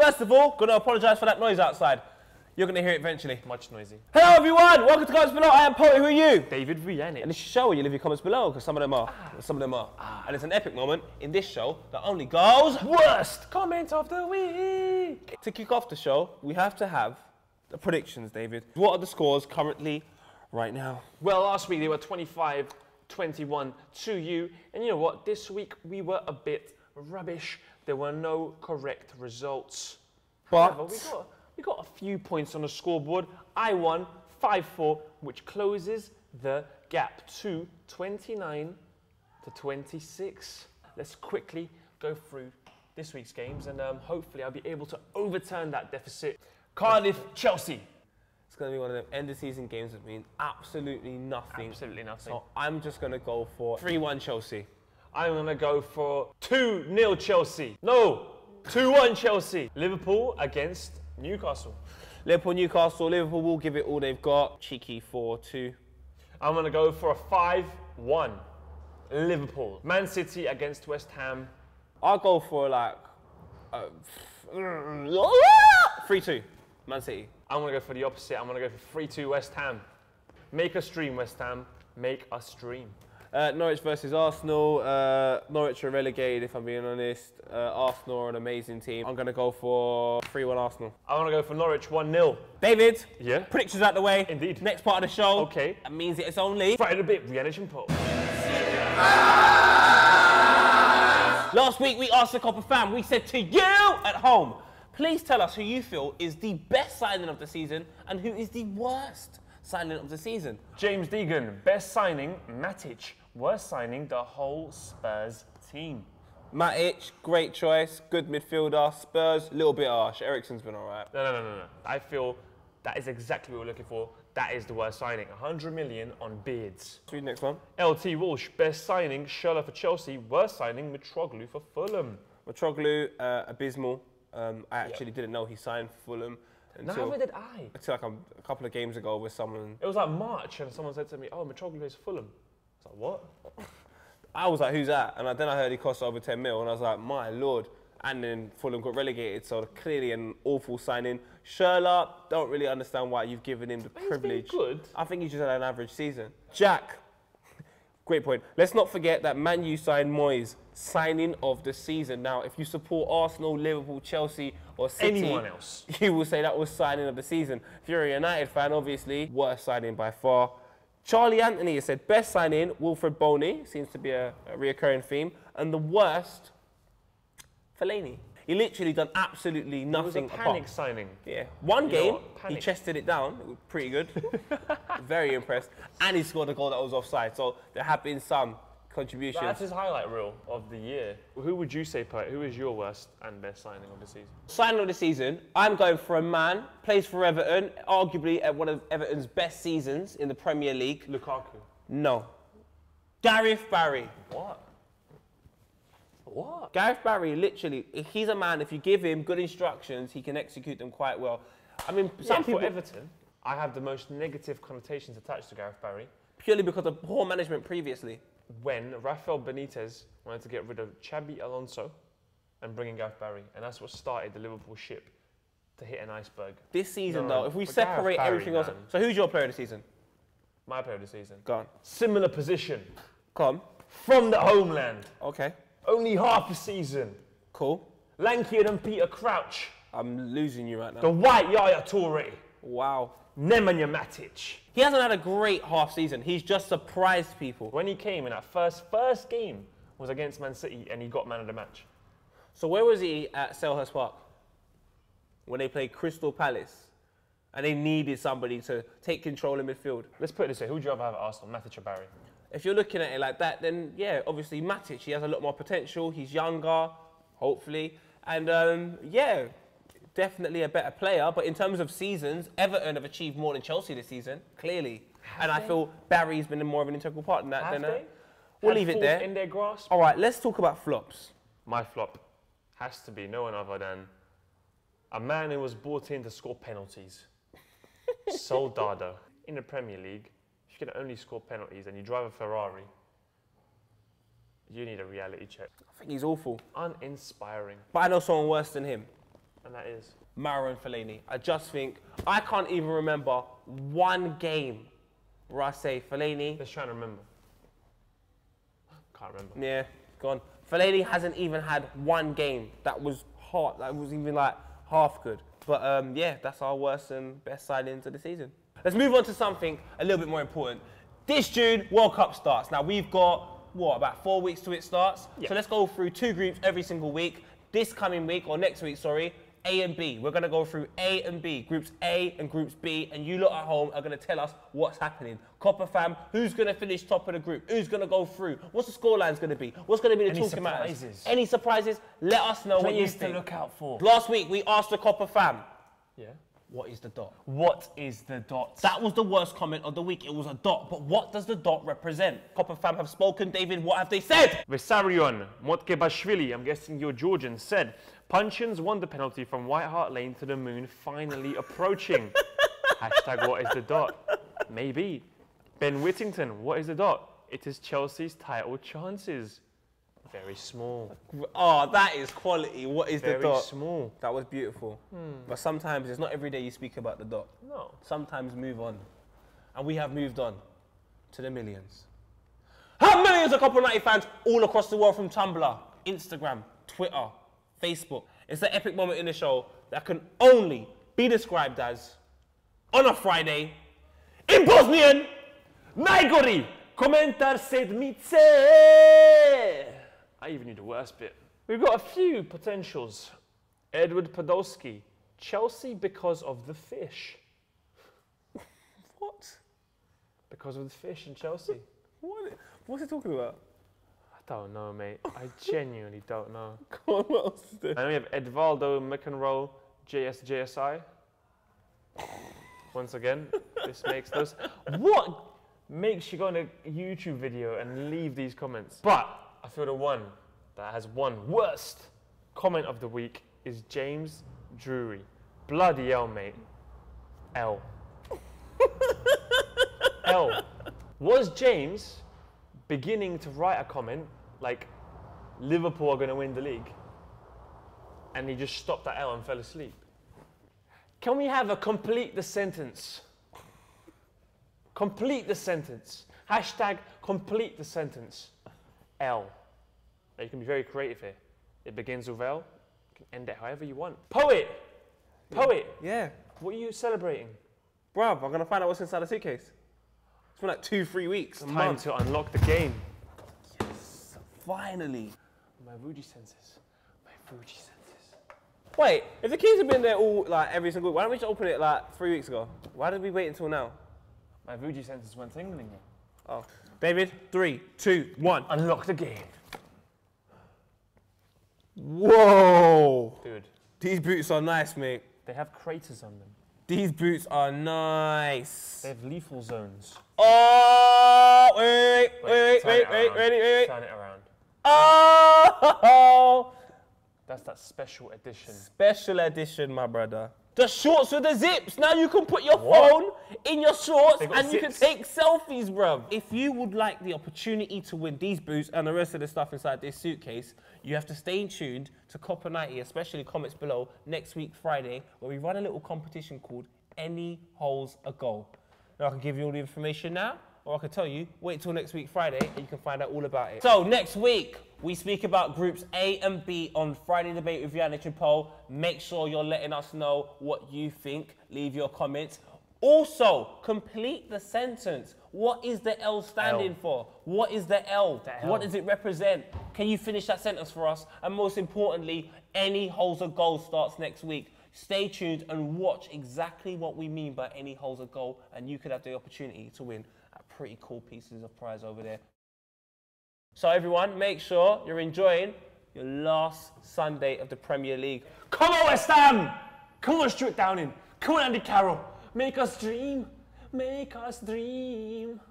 First of all, gonna apologise for that noise outside. You're gonna hear it eventually. Much noisy. Hello everyone, welcome to Comments Below. I am Poet, who are you? David Rihanna. And this is a show where you leave your comments below, because some of them are. And it's an epic moment in this show that only goes worst comment of the week. To kick off the show, we have to have the predictions, David. What are the scores currently right now? Well, last week they were 25-21 to you. And you know what? This week we were a bit rubbish. There were no correct results. But however, we got a few points on the scoreboard. I won 5-4, which closes the gap to 29-26. Let's quickly go through this week's games, and hopefully I'll be able to overturn that deficit. Cardiff, Chelsea. It's going to be one of them end-of-season games that mean absolutely nothing. Absolutely nothing. So I'm just going to go for 3-1 Chelsea. I'm going to go for 2-0 Chelsea. No, 2-1 Chelsea. Liverpool against Newcastle. Liverpool will give it all they've got. Cheeky 4-2. I'm going to go for a 5-1 Liverpool. Man City against West Ham. I'll go for like 3-2 Man City. I'm going to go for the opposite. I'm going to go for 3-2 West Ham. Make a stream, West Ham. Make a stream. Norwich versus Arsenal. Norwich are relegated, if I'm being honest. Arsenal are an amazing team. I'm going to go for 3-1 Arsenal. I want to go for Norwich 1-0. David, yeah? Predictions out the way. Indeed. Next part of the show. Okay. That means it's only Friday a bit, Rihanna and Paul. Last week we asked the Copper fam, we said to you at home, please tell us who you feel is the best signing of the season and who is the worst signing of the season. James Deegan, best signing, Matic. Worst signing, the whole Spurs team. Matic, great choice, good midfielder. Spurs, a little bit harsh. Eriksen's been all right. No. I feel that is exactly what we're looking for. That is the worst signing. 100 million on beards. Read next one. LT Walsh, best signing, Schürrle for Chelsea. Worst signing, Mitroglou for Fulham. Mitroglou, abysmal. I actually didn't know he signed for Fulham until, Neither did I. Until like a couple of games ago with someone. It was like March and someone said to me, oh, Mitroglou is Fulham. I was like, what? I was like, who's that? And then I heard he cost over 10 mil, and I was like, my lord. And then Fulham got relegated, so clearly an awful signing. Schürrle, don't really understand why you've given him the privilege. He's been good. I think he just had an average season. Jack, great point. Let's not forget that Man U signed Moyes, signing of the season. Now, if you support Arsenal, Liverpool, Chelsea, or City, anyone else, you will say that was signing of the season. If you're a United fan, obviously, worst signing by far. Charlie Anthony has said, best signing, Wilfred Boney, seems to be a reoccurring theme, and the worst, Fellaini. He literally done absolutely nothing. It was a panic signing. Yeah. One game, he chested it down. It was pretty good. Very impressed. And he scored a goal that was offside. So there have been some contributions. That's his highlight reel of the year. Who would you say, Poet? Who is your worst and best signing of the season? Signing of the season, I'm going for a man, plays for Everton, arguably at one of Everton's best seasons in the Premier League. Lukaku. No. Gareth Barry. What? What? Gareth Barry, literally, he's a man, if you give him good instructions, he can execute them quite well. I mean, some people... For Everton, I have the most negative connotations attached to Gareth Barry. Purely because of poor management previously. When Rafael Benitez wanted to get rid of Xabi Alonso and bring in Gareth Barry, and that's what started the Liverpool ship to hit an iceberg. This season, though, if we separate Barry, everything else... So who's your player of the season? My player of the season. Go on. Similar position. Come. From the homeland. Okay. Only half a season. Cool. Lankier than Peter Crouch. I'm losing you right now. The white Yaya Toure. Wow. Nemanja Matic. He hasn't had a great half season. He's just surprised people. When he came in that first game was against Man City and he got man of the match. So where was he at Selhurst Park? When they played Crystal Palace and they needed somebody to take control in midfield. Let's put it this way. Who would you rather have at Arsenal, Matic or Barry? If you're looking at it like that, then yeah, obviously Matic, he has a lot more potential. He's younger, hopefully. And yeah, definitely a better player. But in terms of seasons, Everton have achieved more than Chelsea this season, clearly. And I feel Barry's been more of an integral part in that. Have they? We'll leave it there. In their grasp? All right, let's talk about flops. My flop has to be no one other than a man who was brought in to score penalties. Soldado. In the Premier League, if you can only score penalties and you drive a Ferrari, you need a reality check. I think he's awful. Uninspiring. But I know someone worse than him. And That is. Mauro and Fellaini. I just think, I can't even remember one game where I say Fellaini. Let's try and remember. Can't remember. Yeah, gone. Fellaini hasn't even had one game that was hot, that was even like half good. But yeah, that's our worst and best signings of the season. Let's move on to something a little bit more important. This June, World Cup starts. Now we've got, what, about 4 weeks till it starts? Yeah. So let's go through 2 groups every single week. This coming week, or next week, sorry, A and B. We're going to go through A and B, Groups A and Groups B, and you lot at home are going to tell us what's happening. Copper fam, who's going to finish top of the group? Who's going to go through? What's the scoreline's going to be? What's going to be the talking matters? Any surprises? Let us know what you think. to look out for. Last week, we asked the Copper fam, Yeah. what is the dot? What is the dot? That was the worst comment of the week. It was a dot. But what does the dot represent? Copper fam have spoken. David, what have they said? Vissarion Motkebashvili, I'm guessing you're Georgian, said, Puncheons won the penalty from White Hart Lane to the moon, finally approaching. Hashtag what is the dot? Maybe. Ben Whittington, what is the dot? It is Chelsea's title chances. Very small. Oh, that is quality. What is the dot? Very small. That was beautiful. But sometimes it's not every day you speak about the dot. No. Sometimes move on. And we have moved on to the millions. Have millions of Copper 90 fans all across the world, from Tumblr, Instagram, Twitter, Facebook. It's the epic moment in the show that can only be described as, on a Friday, in Bosnian, Najgori komentar sedmice. I even knew the worst bit. We've got a few potentials. Edward Podolski, Chelsea because of the fish. What? Because of the fish in Chelsea. What's he talking about? I don't know, mate. I genuinely don't know. Come on, what else is there? And then we have Edvaldo McEnroe, JSI. Once again, this makes those. What makes you go on a YouTube video and leave these comments? But I feel the one that has won worst comment of the week is James Drury. Bloody hell, mate. L. L. Was James beginning to write a comment like Liverpool are going to win the league, and he just stopped at L and fell asleep? Can we have a complete the sentence? Complete the sentence. Hashtag complete the sentence. L. Now you can be very creative here. It begins with L. You can end it however you want. Poet. Poet. Yeah. What are you celebrating? Bruv, I'm going to find out what's inside the suitcase. It's been like 2-3 weeks. Time to unlock the game. Yes, finally. My Fuji senses. My Fuji senses. Wait, if the keys have been there all, like, every single week, why don't we just open it like 3 weeks ago? Why did we wait until now? My Fuji senses went tingling. Oh. David, 3, 2, 1. Unlock the game. Whoa. Dude. These boots are nice, mate. They have craters on them. These boots are nice. They have lethal zones. Oh, wait. Turn it around. Oh. That's that special edition. Special edition, my brother. The shorts with the zips. Now you can put your phone in your shorts and you can take selfies, bruv. If you would like the opportunity to win these boots and the rest of the stuff inside this suitcase, you have to stay tuned to Copper 90, especially comments below, next week, Friday, where we run a little competition called Any Holes a Goal. Now, I can give you all the information now, or I can tell you, wait till next week, Friday, and you can find out all about it. So, next week, we speak about Groups A and B on Friday Debate with Yannick and Paul. Make sure you're letting us know what you think. Leave your comments. Also, complete the sentence. What is the L standing for? What is the L? What does it represent? Can you finish that sentence for us? And most importantly, Any Holes a Goal starts next week. Stay tuned and watch exactly what we mean by Any Holes a Goal, and you could have the opportunity to win pretty cool pieces of prize over there. So everyone, make sure you're enjoying your last Sunday of the Premier League. Come on, West Ham! Come on, Stuart Downing. Come on, Andy Carroll. Make us dream. Make us dream.